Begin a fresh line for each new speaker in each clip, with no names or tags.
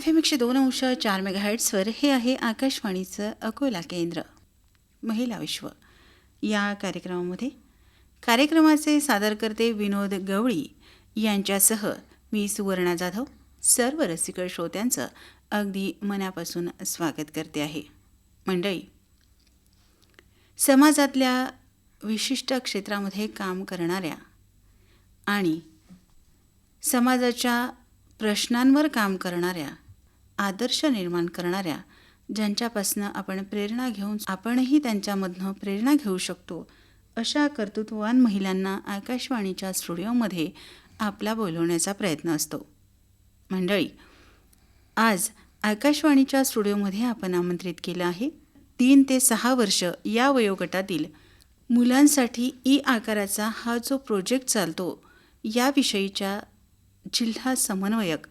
FM 102.4 मेगाहर्ट्झवर हे आहे आकाशवाणीचं अकोला केंद्र. महिला विश्व या कार्यक्रमाचे सादरकर्ते विनोद गवळी यांच्यासह मी सुवर्णा जाधव सर्व रसिक श्रोत्यांचं अगदी मनापासून स्वागत करते आहे. मंडळी, समाजातल्या विशिष्ट क्षेत्रामध्ये काम करणाऱ्या आणि समाजाच्या प्रश्नांवर काम करणाऱ्या, आदर्श निर्माण करणाऱ्या, ज्यांच्यापासून आपण प्रेरणा घेऊन आपणही त्यांच्यामधनं प्रेरणा घेऊ शकतो, अशा कर्तृत्ववान महिलांना आकाशवाणीच्या स्टुडिओमध्ये आपला बोलवण्याचा प्रयत्न असतो. मंडळी, आज आकाशवाणीच्या स्टुडिओमध्ये आपण आमंत्रित केलं आहे 3 ते 6 वर्ष या वयोगटातील मुलांसाठी ई आकाराचा हा जो प्रोजेक्ट चालतो याविषयीच्या जिल्हा समन्वयक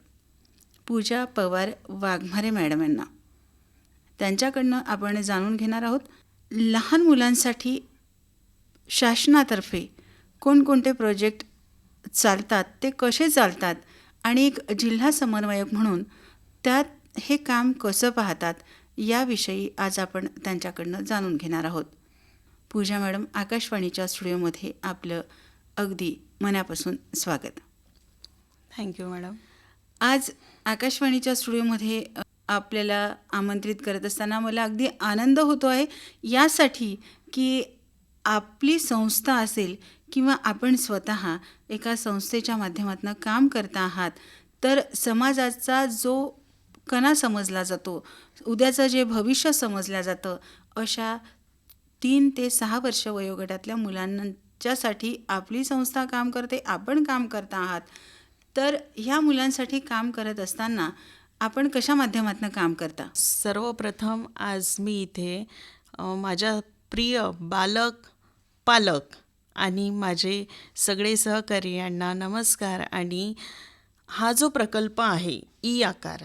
पूजा पवार वाघमारे मॅडम यांना. त्यांच्याकडनं आपण जाणून घेणार आहोत लहान मुलांसाठी शासनातर्फे कोणकोणते प्रोजेक्ट चालतात, ते कसे चालतात आणि एक जिल्हा समन्वयक म्हणून त्यात हे काम कसं पाहतात याविषयी आज आपण त्यांच्याकडनं जाणून घेणार आहोत. पूजा मॅडम, आकाशवाणीच्या स्टुडिओमध्ये आपलं अगदी मनापासून स्वागत.
Thank you madam.
आज आकाशवाणीच्या स्टुडिओमध्ये आपल्याला आमंत्रित करत असताना मला अगदी आनंद होतो आहे, यासाठी की आपली संस्था असेल किंवा आपण स्वतः एका संस्थेच्या माध्यमातून काम करता आहात, तर समाजाचा जो कणा समजला जातो, उद्याचं जे भविष्य समजलं जातं, अशा 3 ते 6 वर्ष वयोगटातल्या मुलांच्यासाठी आपली संस्था काम करते, आपण काम करता आहात. तर ह्या मुलांसाठी काम करत असताना आपण कशा माध्यमातून काम करता?
सर्वप्रथम आज मी इथे माझ्या प्रिय बालक, पालक आणि माझे सगळे सहकारी यांना नमस्कार. आणि हा जो प्रकल्प आहे ई आकार,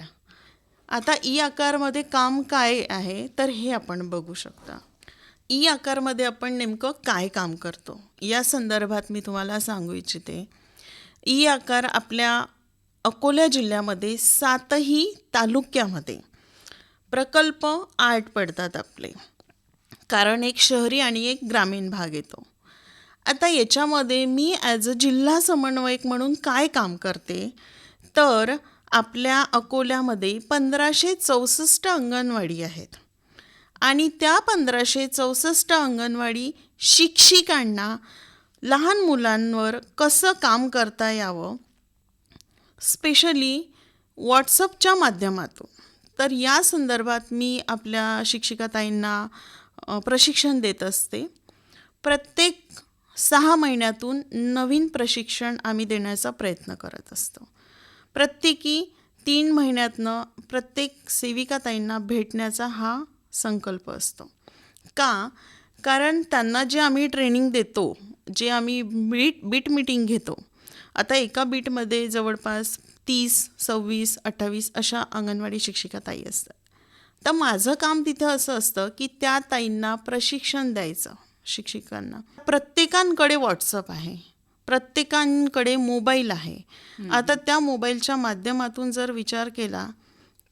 आता ई आकारमध्ये काम काय आहे तर हे आपण बघू शकता. ई आकारमध्ये आपण नेमकं काय काम करतो या संदर्भात मी तुम्हाला सांगू इच्छिते. ई आकार आपल्या अकोला जिल्ह्यामध्ये 7ही तालुक्यामध्ये प्रकल्प 8 पडतात आपले, कारण एक शहरी आणि एक ग्रामीण भाग येतो. आता याच्यामध्ये मी ॲज अ जिल्हा समन्वयक म्हणून काय काम करते, तर आपल्या अकोल्यामध्ये 1564 अंगणवाडी आहेत आणि त्या 1564 अंगणवाडी शिक्षिकांना लहान मुलांवर कसं काम करता यावं, स्पेशली व्हॉट्सअपच्या माध्यमातून, तर या संदर्भात मी आपल्या शिक्षिकाताईंना प्रशिक्षण देत असते. प्रत्येक 6 महिन्यातून नवीन प्रशिक्षण आम्ही देण्याचा प्रयत्न करत असतो. प्रत्येकी 3 महिन्यातनं प्रत्येक सेविकाताईंना भेटण्याचा हा संकल्प असतो. का? कारण त्यांना जे आम्ही ट्रेनिंग देतो, जे आम्ही बीट मीटिंग घेतो, आता एका बीटमध्ये जवळपास 30, 26, 28 अशा अंगणवाडी शिक्षिका ताई असतात. तर माझं काम तिथं असं असतं की त्या ताईंना प्रशिक्षण द्यायचं. शिक्षिकांना प्रत्येकांकडे व्हॉट्सअप आहे, प्रत्येकांकडे मोबाईल आहे. आता त्या मोबाईलच्या माध्यमातून जर विचार केला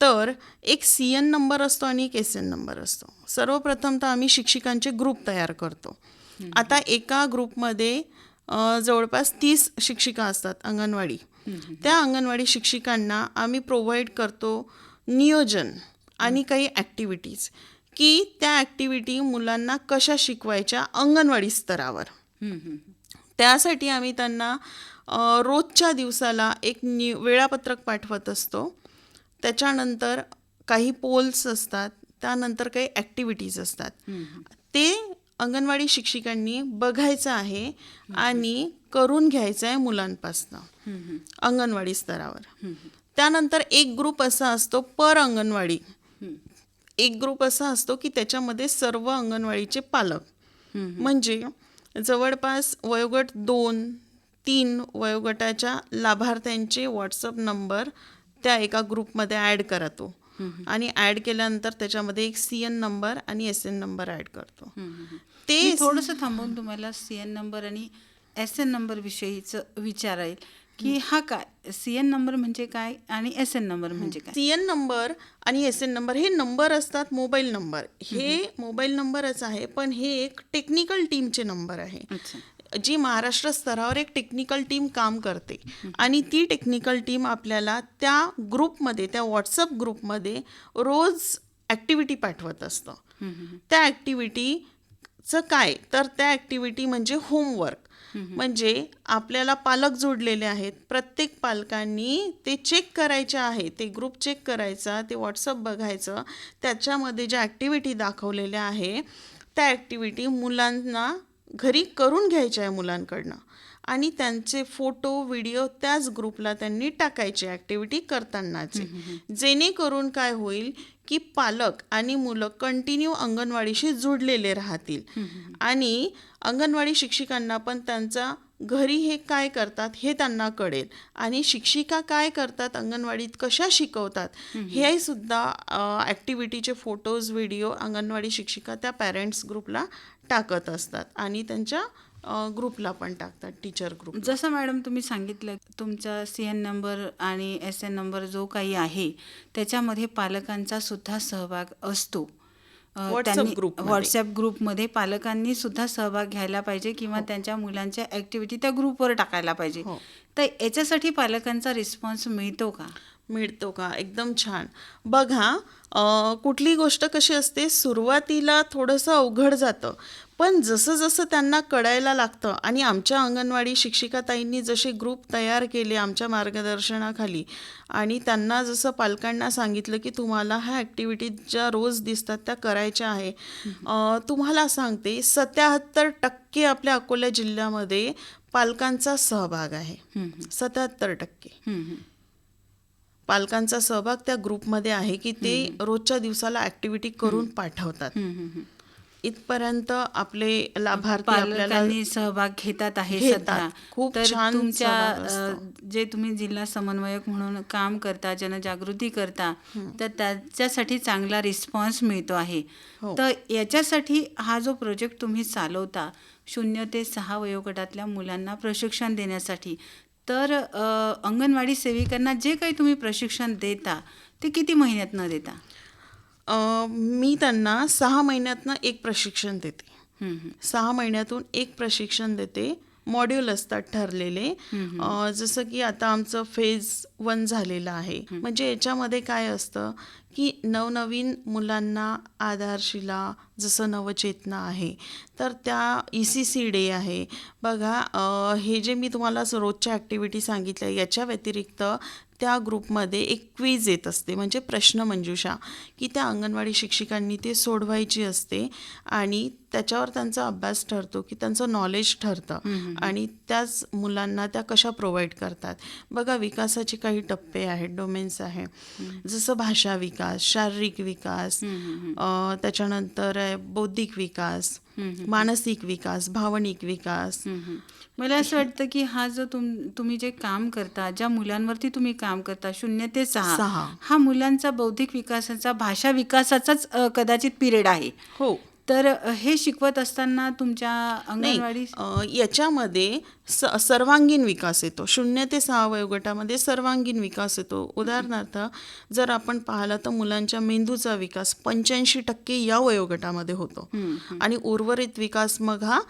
तर एक CN नंबर असतो आणि एक SN नंबर असतो. सर्वप्रथम तर आम्ही शिक्षिकांचे ग्रुप तयार करतो. आता एका ग्रुपमध्ये जवळपास 30 शिक्षिका असतात अंगणवाडी. त्या अंगणवाडी शिक्षिकांना आम्ही प्रोव्हाइड करतो नियोजन आणि काही ॲक्टिव्हिटीज, की त्या ॲक्टिव्हिटी मुलांना कशा शिकवायच्या अंगणवाडी स्तरावर. त्यासाठी आम्ही त्यांना रोजच्या दिवसाला एक वेळापत्रक पाठवत असतो. त्याच्यानंतर काही पोल्स असतात, त्यानंतर काही ॲक्टिव्हिटीज असतात. ते अंगणवाडी शिक्षिकांनी बघायचं आहे आणि करून घ्यायचं आहे मुलांपासनं अंगणवाडी स्तरावर. त्यानंतर एक ग्रुप असा असतो पर अंगणवाडी, एक ग्रुप असा असतो की त्याच्यामध्ये सर्व अंगणवाडीचे पालक, म्हणजे जवळपास वयोगट 2-3 वयोगटाच्या लाभार्थ्यांचे व्हॉट्सअप नंबर त्या एका ग्रुपमध्ये ॲड करतो आणि ॲड केल्यानंतर त्याच्यामध्ये एक CN नंबर आणि SN नंबर ॲड करतो.
ते थोडंसं थांबवून तुम्हाला CN नंबर आणि SN नंबर विषयीचं विचारायला, की हा काय CN नंबर म्हणजे काय आणि SN नंबर म्हणजे काय?
CN नंबर आणि SN नंबर हे नंबर असतात, मोबाईल नंबर. हे मोबाईल नंबरच आहे, पण हे एक टेक्निकल टीमचे नंबर आहे,
अच्छा.
जी महाराष्ट्र स्तरावर एक टेक्निकल टीम काम करते. आणि ती टेक्निकल टीम आपल्याला त्या ग्रुपमध्ये, त्या व्हॉट्सअप ग्रुपमध्ये रोज ॲक्टिव्हिटी पाठवत असतं. त्या ॲक्टिव्हिटीचं काय, तर त्या ॲक्टिव्हिटी म्हणजे होमवर्क. म्हणजे आपल्याला पालक जोडलेले आहेत, प्रत्येक पालकांनी ते चेक करायचे आहे, ते ग्रुप चेक करायचा, ते व्हॉट्सअप बघायचं, त्याच्यामध्ये ज्या ॲक्टिव्हिटी दाखवलेल्या आहे त्या ॲक्टिव्हिटी मुलांना घरी करून घ्यायच्या आहे मुलांकडनं, आणि त्यांचे फोटो व्हिडिओ त्याच ग्रुपला त्यांनी टाकायचे ॲक्टिव्हिटी करतानाचे. जेणेकरून काय होईल की पालक आणि मुलं कंटिन्यू अंगणवाडीशी जोडलेले राहतील, आणि अंगणवाडी शिक्षिकांना पण त्यांचा घरी हे काय करतात हे त्यांना कळेल, आणि शिक्षिका काय करतात अंगणवाडीत, कशा शिकवतात हे सुद्धा ॲक्टिव्हिटीचे फोटोज व्हिडिओ अंगणवाडी शिक्षिका त्या पॅरेंट्स ग्रुपला टाकत असतात, आणि त्यांच्या ग्रुपला पण टाकतात, टीचर ग्रुप.
जसं मॅडम तुम्ही सांगितलं, तुमचा CN नंबर आणि SN नंबर जो काही आहे त्याच्यामध्ये पालकांचा सुद्धा सहभाग असतो. व्हॉट्सॲप ग्रुपमध्ये पालकांनी सुद्धा सहभाग घ्यायला पाहिजे किंवा त्यांच्या मुलांच्या ॲक्टिव्हिटी त्या ग्रुपवर टाकायला पाहिजे. तर याच्यासाठी पालकांचा रिस्पॉन्स मिळतो का?
एकदम छान. बघा, कुठली गोष्ट कशी असते, सुरुवातीला थोडंसं अवघड जातं, पण जसं जसं त्यांना कळायला लागतं, आणि आमच्या अंगणवाडी शिक्षिकाताईंनी जसे ग्रुप तयार केले आमच्या मार्गदर्शनाखाली, आणि त्यांना जसं पालकांना सांगितलं की तुम्हाला ह्या ॲक्टिव्हिटी ज्या रोज दिसतात त्या करायच्या आहे. तुम्हाला सांगते 77% आपल्या अकोला जिल्ह्यामध्ये पालकांचा सहभाग आहे. 77% पालकांचा सहभाग त्या ग्रुपमध्ये आहे की ते रोजच्या दिवसाला ॲक्टिव्हिटी करून पाठवतात. इथपर्यंत आपले लाभार्थी आपल्याला
सहभाग घेतात आहे सध्या.
खूप
तर
छान
तुमच्या जे तुम्ही जिल्हा समन्वयक म्हणून काम करता, जनजागृती करता, तर त्याच्यासाठी चांगला रिस्पॉन्स मिळतो आहे. तर याच्यासाठी हा जो प्रोजेक्ट तुम्ही चालवता 0 ते 6 वयोगटातल्या मुलांना प्रशिक्षण देण्यासाठी, तर अंगणवाडी सेविकांना जे काही तुम्ही प्रशिक्षण देता ते किती महिन्यातनं देता?
मी त्यांना 6 महिन्यातनं एक प्रशिक्षण देते. 6 महिन्यातून एक प्रशिक्षण देते. मॉड्यूल असतात ठरलेले. जसं की आता आमचं फेज 1 झालेलं आहे. म्हणजे याच्यामध्ये काय असतं की नवनवीन मुलांना आधारशिला, जसं नवचेतना आहे, तर त्या ECC डे आहे. बघा, हे जे मी तुम्हाला रोजच्या ॲक्टिव्हिटी सांगितल्या याच्या व्यतिरिक्त त्या ग्रुपमध्ये एक क्विज येत असते, म्हणजे प्रश्नमंजुषा, की त्या अंगणवाडी शिक्षिकांनी ते सोडवायची असते, आणि त्याच्यावर त्यांचा अभ्यास ठरतो, की त्यांचं नॉलेज ठरतं, आणि त्याच मुलांना त्या कशा प्रोव्हाइड करतात. बघा, विकासाचे काही टप्पे आहेत, डोमेन्स आहे, जसं भाषा विकास, शारीरिक विकास, त्याच्यानंतर बौद्धिक विकास, मानसिक विकास, भावनिक विकास.
मला असं वाटतं की हा जो तुम्ही जे काम करता, ज्या मुलांवरती तुम्ही काम करता 0 ते 6, हा मुलांचा बौद्धिक विकासाचा, भाषा विकासाचाच कदाचित पिरियड आहे.
हो.
तर हे शिकवत असताना तुमच्या अंगणवाडी
याच्यामध्ये सर्वांगीण विकास येतो. 0 ते 6 वयोगटामध्ये सर्वांगीण विकास येतो. उदाहरणार्थ जर आपण पाहिलं तर मुलांच्या मेंदूचा विकास 85% या वयोगटामध्ये होतो, आणि उर्वरित विकास मग हा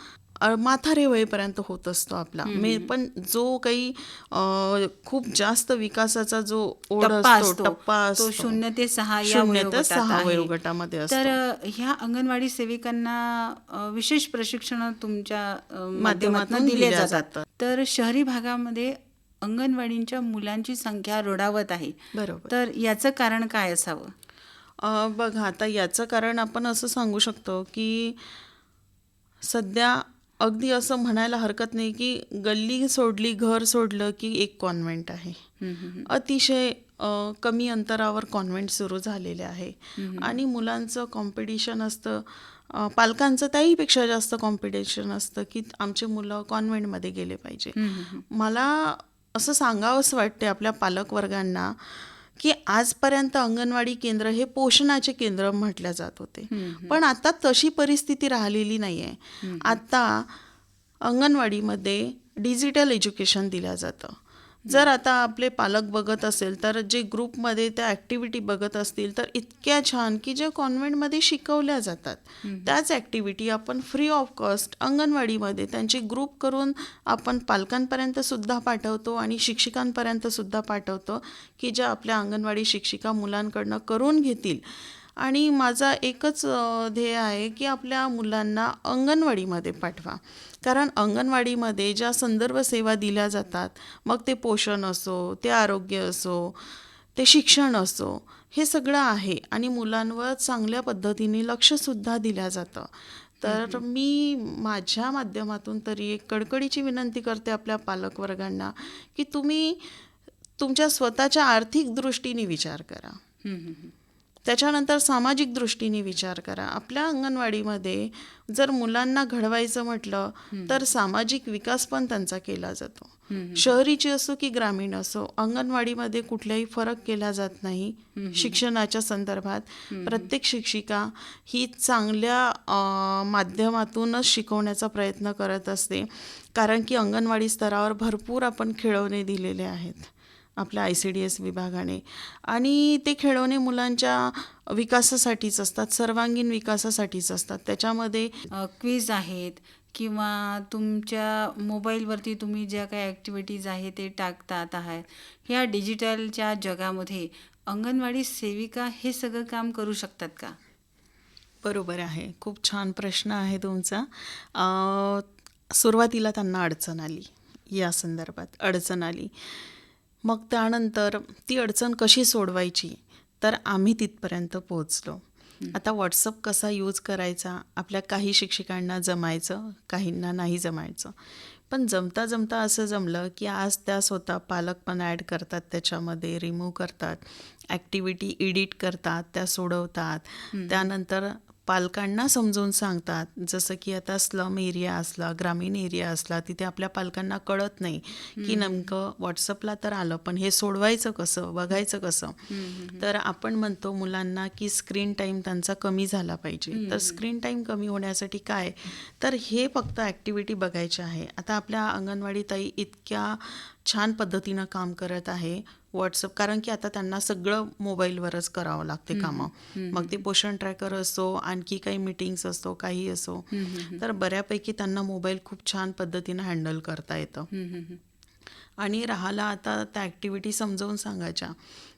माथारे वयेपर्यंत होत असतो आपला. पण जो काही खूप जास्त विकासाचा जो टप्पा असतो
0 ते 6 या
वयोगटामध्ये असतो.
तर ह्या अंगणवाडी सेविकांना विशेष प्रशिक्षण तुमच्या माध्यमातून दिले जातात. तर शहरी भागामध्ये अंगणवाडीच्या मुलांची संख्या रोडावत आहे.
बरोबर.
तर याचं कारण काय असावं?
बघा, आता याचं कारण आपण असं सांगू शकतो की सध्या अगदी असं म्हणायला हरकत नाही की गल्ली सोडली, घर सोडलं की एक कॉन्व्हेंट आहे. अतिशय कमी अंतरावर कॉन्व्हेंट सुरू झालेले आहे, आणि मुलांचं कॉम्पिटिशन असतं, पालकांचं त्याहीपेक्षा जास्त कॉम्पिटिशन असतं की आमचे मुलं कॉन्व्हेंटमध्ये गेले पाहिजे. मला असं सांगावंसं वाटते आपल्या पालकवर्गांना की आजपर्यंत अंगणवाडी केंद्र हे पोषणाचे केंद्र म्हटल्या जात होते, पण आता तशी परिस्थिती राहिलेली नाही आहे. आता अंगणवाडीमध्ये डिजिटल एज्युकेशन दिलं जातं. जर आता आपले पालक बघत असेल तर जे ग्रुपमध्ये त्या ॲक्टिव्हिटी बघत असतील तर इतक्या छान की ज्या कॉन्व्हेंटमध्ये शिकवल्या जातात त्याच ॲक्टिव्हिटी आपण फ्री ऑफ कॉस्ट अंगणवाडीमध्ये त्यांचे ग्रुप करून आपण पालकांपर्यंत सुद्धा पाठवतो आणि शिक्षिकांपर्यंत सुद्धा पाठवतो की ज्या आपल्या अंगणवाडी शिक्षिका मुलांकडनं करून घेतील. आणि माझा एकच ध्येय आहे की आपल्या मुलांना अंगणवाडीमध्ये पाठवा, कारण अंगणवाडीमध्ये ज्या संदर्भ सेवा दिल्या जातात, मग ते पोषण असो, ते आरोग्य असो, ते शिक्षण असो, हे सगळं आहे आणि मुलांवर चांगल्या पद्धतीने लक्षसुद्धा दिलं जातं. तर मी माझ्या माध्यमातून तरी एक कडकडीची विनंती करते आपल्या पालकवर्गांना की तुम्ही तुमच्या स्वतःच्या आर्थिक दृष्टीने विचार करा, त्याच्यानंतर सामाजिक दृष्टीने विचार करा. आपल्या अंगणवाडीमध्ये जर मुलांना घडवायचं म्हटलं तर सामाजिक विकास पण त्यांचा केला जातो. शहरीची असो की ग्रामीण असो, अंगणवाडीमध्ये कुठलाही फरक केला जात नाही शिक्षणाच्या संदर्भात. प्रत्येक शिक्षिका ही चांगल्या माध्यमातूनच शिकवण्याचा प्रयत्न करत असते, कारण की अंगणवाडी स्तरावर भरपूर आपण खेळवणे दिलेले आहेत आपल्या ICDS विभागाने, आणि ते खेळवणे मुलांच्या विकासासाठीच असतात, सर्वांगीण विकासासाठीच असतात. त्याच्यामध्ये
क्विज आहेत किंवा तुमच्या मोबाईलवरती तुम्ही ज्या काही ॲक्टिव्हिटीज आहे ते टाकतात आहात. ह्या डिजिटलच्या जगामध्ये अंगणवाडी सेविका हे सगळं काम करू शकतात का?
बरोबर आहे, खूप छान प्रश्न आहे तुमचा. सुरुवातीला त्यांना अडचण आली, या संदर्भात अडचण आली. मग त्यानंतर ती अडचण कशी सोडवायची तर आम्ही तिथपर्यंत पोहोचलो. आता व्हॉट्सअप कसा यूज करायचा आपल्या काही शिक्षिकांना जमायचं, काहींना नाही जमायचं. पण जमता जमता असं जमलं की आज त्या स्वतः पालक पण ॲड करतात, त्याच्यामध्ये रिमूव्ह करतात, ॲक्टिव्हिटी एडिट करतात, त्या सोडवतात. त्यानंतर पालकांना समजून सांगतात. जसं की आता स्लम एरिया असला, ग्रामीण एरिया असला, तिथे आपल्या पालकांना कळत नाही की नेमकं व्हॉट्सअपला तर आलं पण हे सोडवायचं कसं, बघायचं कसं. तर आपण म्हणतो मुलांना की स्क्रीन टाईम त्यांचा कमी झाला पाहिजे. तर स्क्रीन टाईम कमी होण्यासाठी काय, तर हे फक्त ॲक्टिव्हिटी बघायची आहे. आता आपल्या अंगणवाडी ताई इतक्या छान पद्धतीनं काम करत आहे व्हॉट्सअप, कारण की आता त्यांना सगळं मोबाईलवरच करावं लागते कामं. मग ते पोषण ट्रॅकर असो, आणखी काही मीटिंग्स असो, काही असो, तर बऱ्यापैकी त्यांना मोबाईल खूप छान पद्धतीनं हँडल करता येतं. आणि राहिला आता त्या ॲक्टिव्हिटी समजावून सांगायच्या,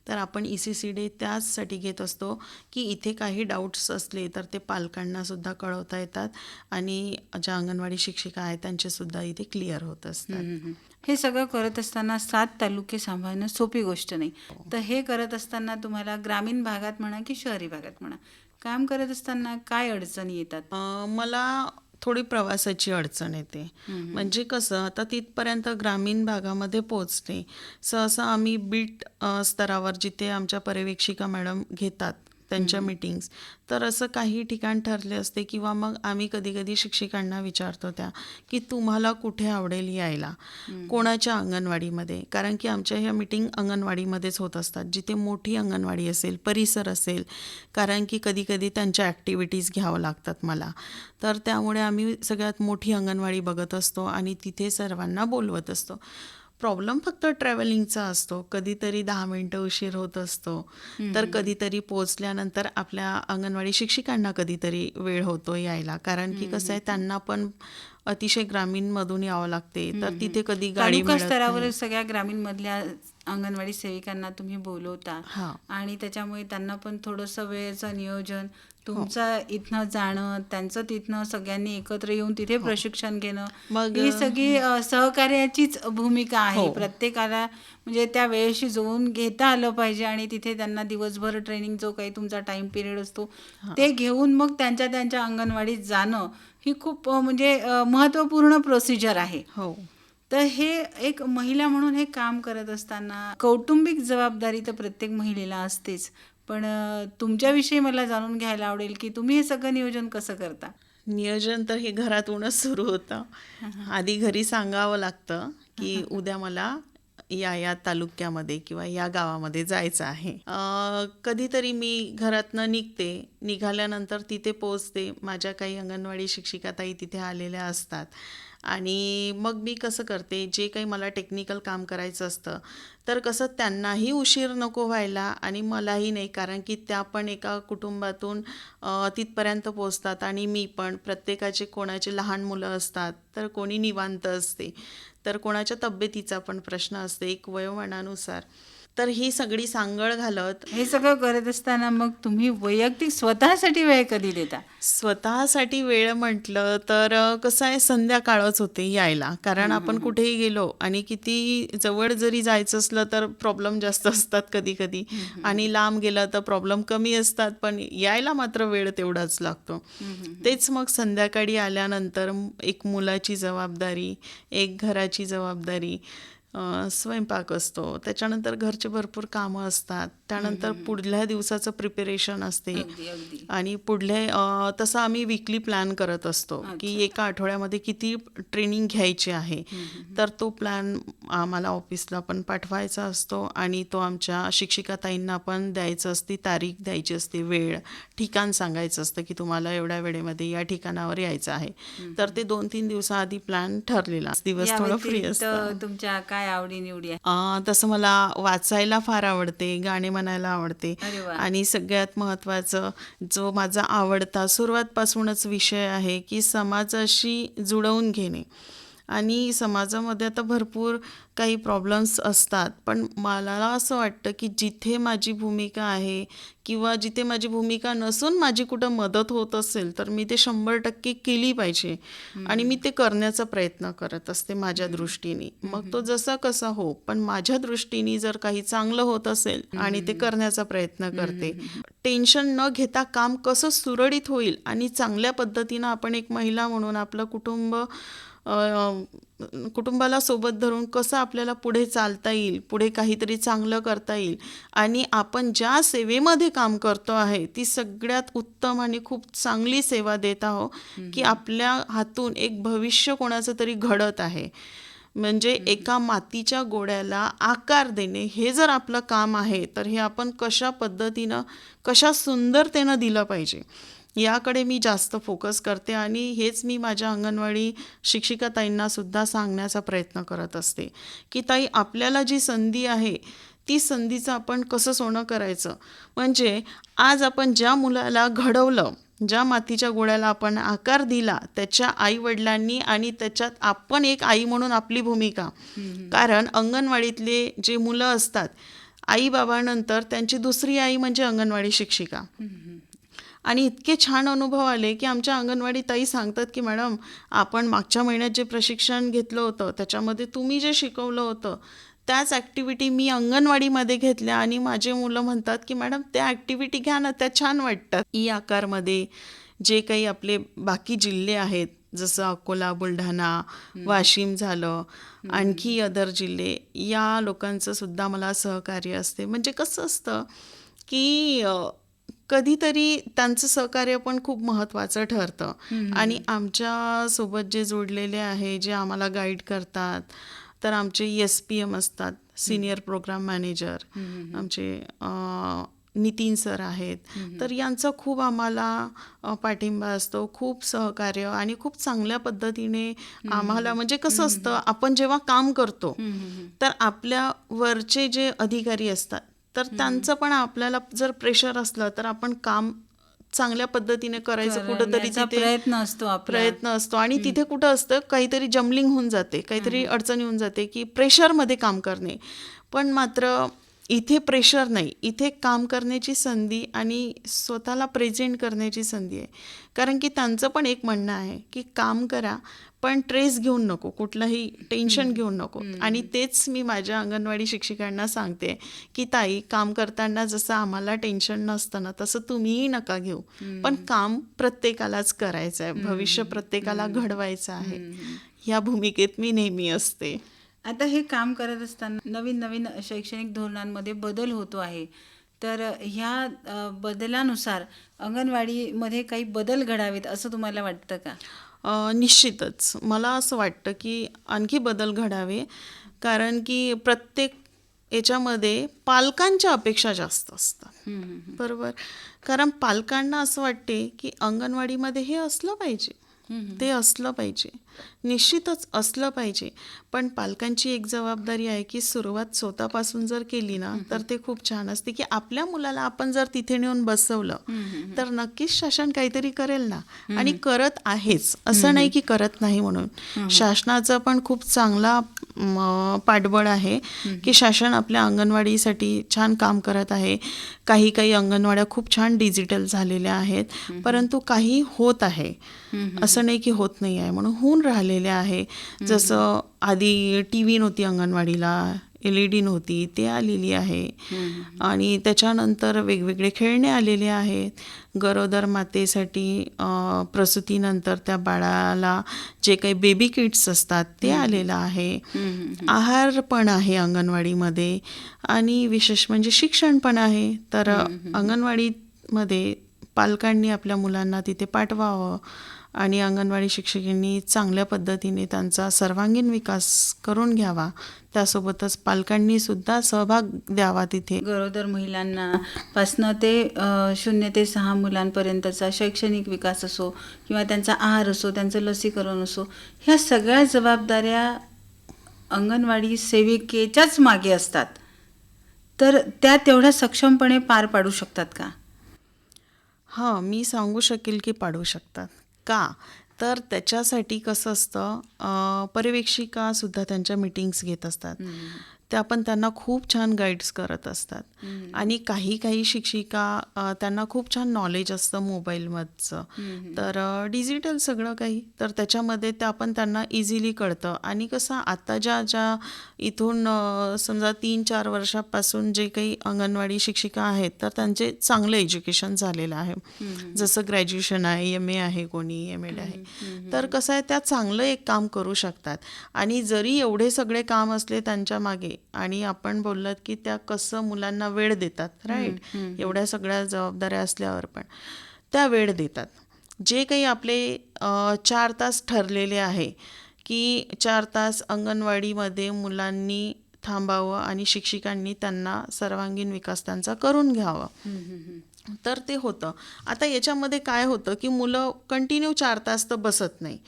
तर आपण ECCD त्याचसाठी घेत असतो की इथे काही डाऊट्स असले तर ते पालकांना सुद्धा कळवता येतात आणि ज्या अंगणवाडी शिक्षिका आहेत त्यांचेसुद्धा इथे क्लिअर होत असतात.
हे सगळं करत असताना 7 तालुके सांभाळणं सोपी गोष्ट नाही. तर हे करत असताना तुम्हाला ग्रामीण भागात म्हणा की शहरी भागात म्हणा, काम करत असताना काय अडचणी येतात?
मला थोडी प्रवासाची अडचण येते. म्हणजे कसं, आता तिथपर्यंत ग्रामीण भागामध्ये पोचते सहसा आम्ही बीट स्तरावर जिथे आमच्या पर्यवेक्षिका मॅडम घेतात त्यांच्या मीटिंग्स, तर असं काही ठिकाण ठरले असते किंवा मग आम्ही कधी कधी शिक्षिकांना विचारतो त्या की तुम्हाला कुठे आवडेल यायला, कोणाच्या अंगणवाडीमध्ये, कारण की आमच्या ह्या मीटिंग अंगणवाडीमध्येच होत असतात, जिथे मोठी अंगणवाडी असेल, परिसर असेल, कारण की कधी कधी त्यांच्या ॲक्टिव्हिटीज घ्यावं लागतात मला. तर त्यामुळे आम्ही सगळ्यात मोठी अंगणवाडी बघत असतो आणि तिथे सर्वांना बोलवत असतो. प्रॉब्लेम फक्त ट्रॅव्हलिंगचा असतो, कधीतरी 10 मिनटं उशीर होत असतो, तर कधीतरी पोचल्यानंतर आपल्या अंगणवाडी शिक्षिकांना कधीतरी वेळ होतो यायला, कारण की कसं आहे त्यांना पण अतिशय ग्रामीणमधून यावं लागते, तर तिथे कधी गाडी
तालुका
मिळत
स्तरावर
नाही.
सगळ्या ग्रामीण मधल्या अंगणवाडी सेविकांना तुम्ही बोलवता
हां.
आणि त्याच्यामुळे त्यांना पण थोडंसं वेळेचं नियोजन, तुमचं इथनं जाणं, त्यांचं तिथनं सगळ्यांनी एकत्र येऊन तिथे प्रशिक्षण घेणं,
मग
ही सगळी सहकार्याचीच भूमिका आहे.
हो.
प्रत्येकाला म्हणजे त्या वेळेशी जुळवून घेता आलं पाहिजे आणि तिथे त्यांना दिवसभर ट्रेनिंग जो काही तुमचा टाइम पिरियड असतो ते घेऊन मग त्यांच्या अंगणवाडीत जाणं ही खूप म्हणजे महत्त्वपूर्ण प्रोसिजर आहे.
हो.
तर हे एक महिला म्हणून हे काम करत असताना कौटुंबिक जबाबदारी तर प्रत्येक महिलेला असतेच, पण तुमच्याविषयी मला जाणून घ्यायला आवडेल की तुम्ही हे सगळं नियोजन कसं करता?
नियोजन तर हे घरातूनच सुरू होतं. आधी घरी सांगावं लागतं की उद्या मला या तालुक्यामध्ये किंवा या गावामध्ये जायचं आहे. कधीतरी मी घरातनं निघते, निघाल्यानंतर तिथे पोचते, माझ्या काही अंगणवाडी शिक्षिका ताई तिथे आलेल्या असतात आणि मग मी कसं करते, जे काही मला टेक्निकल काम करायचं असतं, तर कसं त्यांनाही उशीर नको व्हायला आणि मलाही नाही, कारण की त्या पण एका कुटुंबातून तिथपर्यंत पोचतात आणि मी पण. प्रत्येकाचे कोणाचे लहान मुलं असतात, तर कोणी निवांत असते, तर कोणाच्या तब्येतीचा पण प्रश्न असते एक वयोमानानुसार. तर ही सगळी सांगड घालत
हे सगळं करत असताना मग तुम्ही वैयक्तिक स्वतःसाठी वेळ कधी देता?
स्वतःसाठी वेळ म्हटलं तर कसं आहे, संध्याकाळच होते यायला, कारण आपण कुठेही गेलो आणि किती जवळ जरी जायचं असलं तर प्रॉब्लेम जास्त असतात कधी कधी, आणि लांब गेलं तर प्रॉब्लेम कमी असतात, पण यायला मात्र वेळ तेवढाच लागतो. तेच मग संध्याकाळी आल्यानंतर एक मुलाची जबाबदारी, एक घराची जबाबदारी, स्वयंपाक असतो, त्याच्यानंतर घरचे भरपूर कामं असतात, त्यानंतर पुढल्या दिवसाचं प्रिपरेशन असते.
अगदी अगदी.
आणि पुढले तसं आम्ही वीकली प्लॅन करत असतो की एका आठवड्यामध्ये किती ट्रेनिंग घ्यायची आहे, तर तो प्लॅन आम्हाला ऑफिसला पण पाठवायचा असतो आणि तो आमच्या शिक्षिका ताईंना पण द्यायचं असते, तारीख द्यायची असते, वेळ, ठिकाण सांगायचं असतं की तुम्हाला एवढ्या वेळेमध्ये या ठिकाणावर यायचं आहे. तर ते 2-3 दिवसाआधी प्लॅन ठरलेला दिवस
या
थोडं फ्री
व्यतिरिक्त
असतं.
तुमच्या काय आवडी-निवडी आहे?
तसं मला वाचायला फार आवडते, गाणे म्हणायला आवडते,
अरे वा.
आणि सगळ्यात महत्त्वाचं जो माझा आवडता सुरुवातपासूनच विषय आहे की समाजाशी जुळवून घेणे. आणि समाजामध्ये आता भरपूर काही प्रॉब्लेम्स असतात, पण मला असं वाटतं की जिथे माझी भूमिका आहे किंवा जिथे माझी भूमिका नसून माझी कुठं मदत होत असेल, तर मी ते 100% केली पाहिजे आणि मी ते करण्याचा प्रयत्न करत असते माझ्या दृष्टीने. मग तो जसा कसा हो, पण माझ्या दृष्टीने जर काही चांगलं होत असेल आणि ते करण्याचा प्रयत्न करते. टेन्शन न घेता काम कसं सुरळीत होईल आणि चांगल्या पद्धतीनं आपण एक महिला म्हणून आपलं कुटुंबाला सोबत धरून कसं आपल्याला पुढे चालता येईल, पुढे काहीतरी चांगलं करता येईल आणि आपण ज्या सेवेमध्ये काम करतो आहे ती सगळ्यात उत्तम आणि खूप चांगली सेवा देत आहोत, की आपल्या हातून एक भविष्य कोणाचं तरी घडत आहे. म्हणजे एका मातीच्या गोळ्याला आकार देणे हे जर आपलं काम आहे, तर हे आपण कशा पद्धतीनं, कशा सुंदरतेनं दिलं पाहिजे, याकडे मी जास्त फोकस करते आणि हेच मी माझ्या अंगणवाडी शिक्षिका ताईंना सुद्धा सांगण्याचा प्रयत्न करत असते की ताई, आपल्याला जी संधी आहे ती संधीचं आपण कसं सोनं करायचं. म्हणजे आज आपण ज्या मुलाला घडवलं, ज्या मातीच्या गोळ्याला आपण आकार दिला, त्याच्या आईवडिलांनी आणि त्याच्यात आपण एक आई म्हणून आपली भूमिका, कारण अंगणवाडीतले जे मुलं असतात, आई बाबानंतर त्यांची दुसरी आई म्हणजे अंगणवाडी शिक्षिका. आणि इतके छान अनुभव आले की आमच्या अंगणवाडी ताई सांगतात की मॅडम, आपण मागच्या महिन्यात जे प्रशिक्षण घेतलं होतं त्याच्यामध्ये तुम्ही जे शिकवलं होतं त्याच ॲक्टिव्हिटी मी अंगणवाडीमध्ये घेतल्या आणि माझे मुलं म्हणतात की मॅडम, त्या ॲक्टिव्हिटी घ्या ना, त्या छान वाटतात. ई आकारमध्ये जे काही आपले बाकी जिल्हे आहेत, जसं अकोला, बुलढाणा, वाशिम झालं, आणखी अदर जिल्हे, या लोकांचं सुद्धा मला सहकार्य असते. म्हणजे कसं असतं की कधीतरी त्यांचं सहकार्य पण खूप महत्त्वाचं ठरतं. आणि आमच्यासोबत जे जोडलेले आहे, जे आम्हाला गाईड करतात, तर आमचे SPM असतात, सिनियर प्रोग्राम मॅनेजर, आमचे नितीन सर आहेत, तर यांचा खूप आम्हाला पाठिंबा असतो, खूप सहकार्य, आणि खूप चांगल्या पद्धतीने आम्हाला, म्हणजे कसं असतं, आपण जेव्हा काम करतो तर आपल्या वरचे जे अधिकारी असतात, तर त्यांचं पण आपल्याला जर प्रेशर असलं तर आपण काम चांगल्या पद्धतीने करायचं, कुठंतरी
करण्याचा
तिथे
प्रयत्न असतो
आणि तिथे कुठं असतं, काहीतरी जम्बलिंग होऊन जाते, काहीतरी अडचणी होऊन जाते की प्रेशरमध्ये काम करणे. पण मात्र इथे प्रेशर नाही, इथे काम करण्याची संधी आणि स्वतःला प्रेझेंट करण्याची संधी आहे. कारण की त्यांचं पण एक म्हणणं आहे की काम करा, पण ट्रेस घेऊन नको, कुठलंही टेन्शन घेऊन नको. आणि तेच मी माझ्या अंगणवाडी शिक्षिकांना सांगते की ताई, काम करताना जसं आम्हाला टेन्शन नसतं ना, तसं तुम्हीही नका घेऊ, पण काम प्रत्येकालाच करायचं आहे, भविष्य प्रत्येकाला घडवायचं आहे. ह्या भूमिकेत मी नेहमी असते.
आता हे काम करत असताना नवीन नवीन शैक्षणिक धोरणांमध्ये बदल होतो आहे, तर ह्या बदलानुसार अंगणवाडीमध्ये काही बदल घडावेत असं तुम्हाला वाटतं का?
निश्चितच मला असं वाटतं की आणखी बदल घडावे, कारण की प्रत्येक याच्यामध्ये पालकांच्या अपेक्षा जास्त असतात. बरोबर, कारण पालकांना असं वाटते की अंगणवाडीमध्ये हे असलं पाहिजे, ते असलं पाहिजे, निश्चितच असलं पाहिजे. पण पालकांची एक जबाबदारी आहे की सुरुवात स्वतःपासून जर केली ना तर ते खूप छान असते, की आपल्या मुलाला आपण जर तिथे नेऊन बसवलं तर नक्कीच शासन काहीतरी करेल ना, आणि करत आहेच, असं नाही की करत नाही म्हणून. शासनाचं पण खूप चांगला पाठबळ आहे की शासन आपल्या अंगणवाडीसाठी छान काम करत आहे. काही काही अंगणवाड्या खूप छान डिजिटल झालेल्या आहेत, परंतु काही होत आहे, असं नाही की होत नाही आहे म्हणून, होऊन राहिलेले आहे. जसं आधी टी व्ही नव्हती अंगणवाडीला, LED नव्हती, ते आलेली आहे. आणि त्याच्यानंतर वेगवेगळे खेळणे आलेले आहेत. गरोदर मातेसाठी प्रसूतीनंतर त्या बाळाला जे काही बेबी किट्स असतात ते आलेलं आहे. आहार पण आहे अंगणवाडीमध्ये, आणि विशेष म्हणजे शिक्षण पण आहे. तर अंगणवाडीमध्ये पालकांनी आपल्या मुलांना तिथे पाठवावं आणि अंगणवाडी शिक्षकांनी चांगल्या पद्धतीने त्यांचा सर्वांगीण विकास करून घ्यावा. त्यासोबतच पालकांनी सुद्धा सहभाग द्यावा तिथे.
गरोदर महिलांना पासनं ते 0 ते 6 मुलांपर्यंतचा शैक्षणिक विकास असो किंवा त्यांचा आहार असो, त्यांचं लसीकरण असो, ह्या सगळ्या जबाबदाऱ्या अंगणवाडी सेविकेच्याच मागे असतात. तर त्या तेवढ्या सक्षमपणे पार पाडू शकतात का?
हां, मी सांगू शकेल की पाडू शकतात. का? तर त्याच्यासाठी कसं असतं, पर्यवेक्षिकासुद्धा त्यांच्या मीटिंग्स घेत असतात. त्या पण त्यांना खूप छान गाईड्स करत असतात. आणि काही काही शिक्षिका त्यांना खूप छान नॉलेज असतं मोबाईलमधचं. तर डिजिटल सगळं काही, तर त्याच्यामध्ये त्या पण त्यांना इझिली कळतं. आणि कसं आता ज्या इथून समजा 3-4 वर्षापासून जे काही अंगणवाडी शिक्षिका आहेत तर त्यांचे चांगलं एज्युकेशन झालेलं आहे. जसं ग्रॅज्युएशन आहे, MA आहे, कोणी MAd आहे. तर कसं आहे, त्या चांगलं एक काम करू शकतात. आणि जरी एवढे सगळे काम असले त्यांच्या मागे, आणि आपण बोललात की त्या कसं मुलांना वेळ देतात, राईट, एवढ्या सगळ्या जबाबदाऱ्या असल्यावर पण त्या वेळ देतात. जे काही आपले 4 तास ठरलेले आहे की 4 तास अंगणवाडीमध्ये मुलांनी थांबावं आणि शिक्षिकांनी त्यांना सर्वांगीण विकास त्यांचा करून घ्यावा, तर ते होतं. आता याच्यामध्ये काय होतं की मुलं कंटिन्यू 4 तास तर बसत नाही,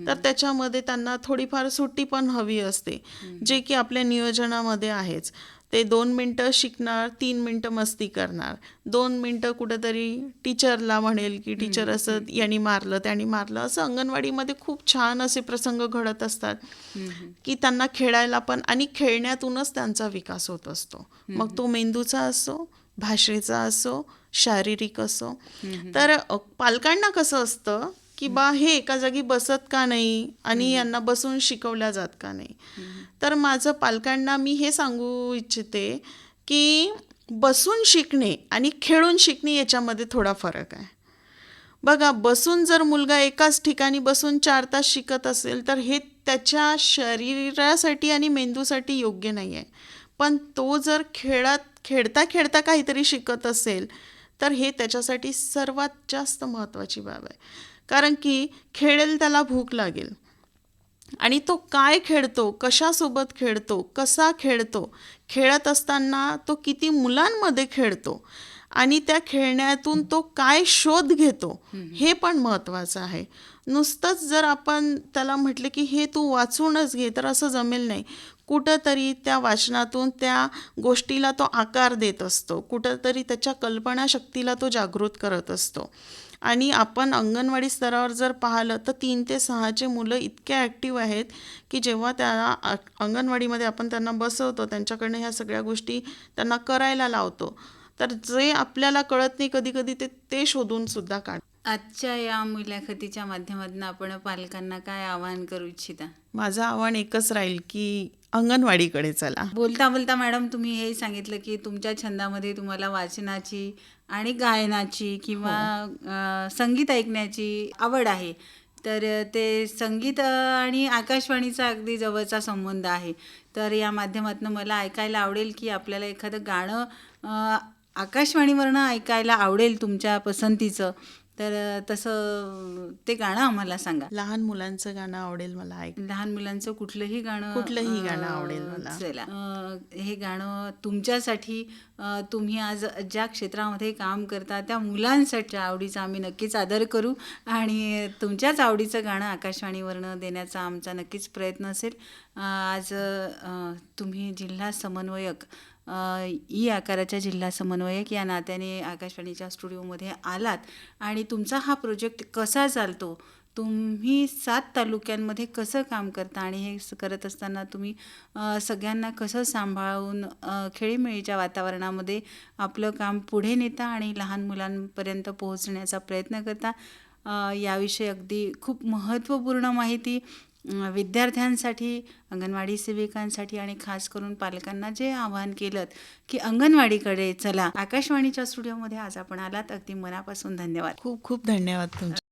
तर त्याच्यामध्ये त्यांना थोडीफार सुट्टी पण हवी असते, जे की आपल्या नियोजनामध्ये आहेच. ते 2 मिनटं शिकणार, 3 मिनटं मस्ती करणार, 2 मिनटं कुठेतरी टीचरला म्हणेल की टीचर असं यांनी मारलं त्यानी मारलं, असं अंगणवाडीमध्ये खूप छान असे प्रसंग घडत असतात की त्यांना खेळायला पण, आणि खेळण्यातूनच त्यांचा विकास होत असतो. मग तो मेंदूचा असो, भाषेचा असो, शारीरिक असो. तर पालकांना कसं असतं की बा हे एका जागी बसत का नाही आणि यांना बसून शिकवल्या जात का नाही. तर माझं पालकांना मी हे सांगू इच्छिते की बसून शिकणे आणि खेळून शिकणे याच्यामध्ये थोडा फरक आहे. बघा, बसून जर मुलगा एकाच ठिकाणी बसून 4 तास शिकत असेल तर हे त्याच्या शरीरासाठी आणि मेंदूसाठी योग्य नाही आहे. पण तो जर खेळता खेळता काहीतरी शिकत असेल तर हे त्याच्यासाठी सर्वात जास्त महत्त्वाची बाब आहे. कारण की खेळेल त्याला भूक लागेल, आणि तो काय खेळतो, कशासोबत खेळतो, कसा खेळतो, खेळत असताना तो किती मुलांमध्ये खेळतो, आणि त्या खेळण्यातून तो काय शोध घेतो, हे पण महत्त्वाचं आहे. नुसतंच जर आपण त्याला म्हटलं की हे तू वाचूनच घे तर असं जमेल नाही. कुठंतरी त्या वाचनातून त्या गोष्टीला तो आकार देत असतो, कुठंतरी त्याच्या कल्पनाशक्तीला तो जागृत करत असतो. आणि आपण अंगणवाडी स्तरावर जर पाहिलं तर 3 ते 6चे मुलं इतके ॲक्टिव्ह आहेत की जेव्हा त्या अंगणवाडीमध्ये आपण त्यांना बसवतो, त्यांच्याकडनं ह्या सगळ्या गोष्टी त्यांना करायला लावतो, तर जे आपल्याला कळत नाही कधी कधी ते शोधून सुद्धा काढ.
आजच्या या मुलाखतीच्या माध्यमातून आपण पालकांना काय आवाहन करू इच्छिता?
माझं आव्हान एकच राहील की अंगणवाडीकडे चला.
बोलता बोलता मॅडम तुम्ही हे सांगितलं की तुमच्या छंदामध्ये तुम्हाला वाचनाची आणि गायनाची किंवा संगीत ऐकण्याची आवड आहे. तर ते संगीत आणि आकाशवाणीचा अगदी जवळचा संबंध आहे. तर या माध्यमातून मला ऐकायला आवडेल की आपल्याला एखादं गाणं आकाशवाणीवरनं ऐकायला आवडेल तुमच्या पसंतीचं. तर तसं ते गाणं आम्हाला सांगा.
लहान मुलांचं गाणं आवडेल मला
लहान मुलांचं कुठलंही गाणं
आवडेल मला.
चला, हे गाणं तुमच्यासाठी, तुम्ही आज ज्या क्षेत्रामध्ये काम करता त्या मुलांसाठी आवडीचा आम्ही नक्कीच आदर करू आणि तुमच्याच आवडीचं गाणं आकाशवाणीवरनं देण्याचा आमचा नक्कीच प्रयत्न असेल. आज तुम्ही जिल्हा समन्वयक, ई आकाराच्या जिल्हा समन्वयक या नात्याने आकाशवाणीच्या स्टुडिओमध्ये आलात आणि तुमचा हा प्रोजेक्ट कसा चालतो, तुम्ही 7 तालुक्यांमध्ये कसं काम करता आणि हे करत असताना तुम्ही सगळ्यांना कसं सांभाळून खेळीमेळीच्या वातावरणामध्ये आपलं काम पुढे नेता आणि लहान मुलांपर्यंत पोहोचण्याचा प्रयत्न करता, याविषयी अगदी खूप महत्त्वपूर्ण माहिती विद्यार्थ्यांसाठी, अंगणवाडी सेविकांसाठी आणि खास करून पालकांना जे आवाहन केलं की अंगणवाडीकडे चला, आकाशवाणीच्या स्टुडिओमध्ये आज आपण आलात, अगदी मनापासून धन्यवाद.
खूप खूप धन्यवाद तुमचे.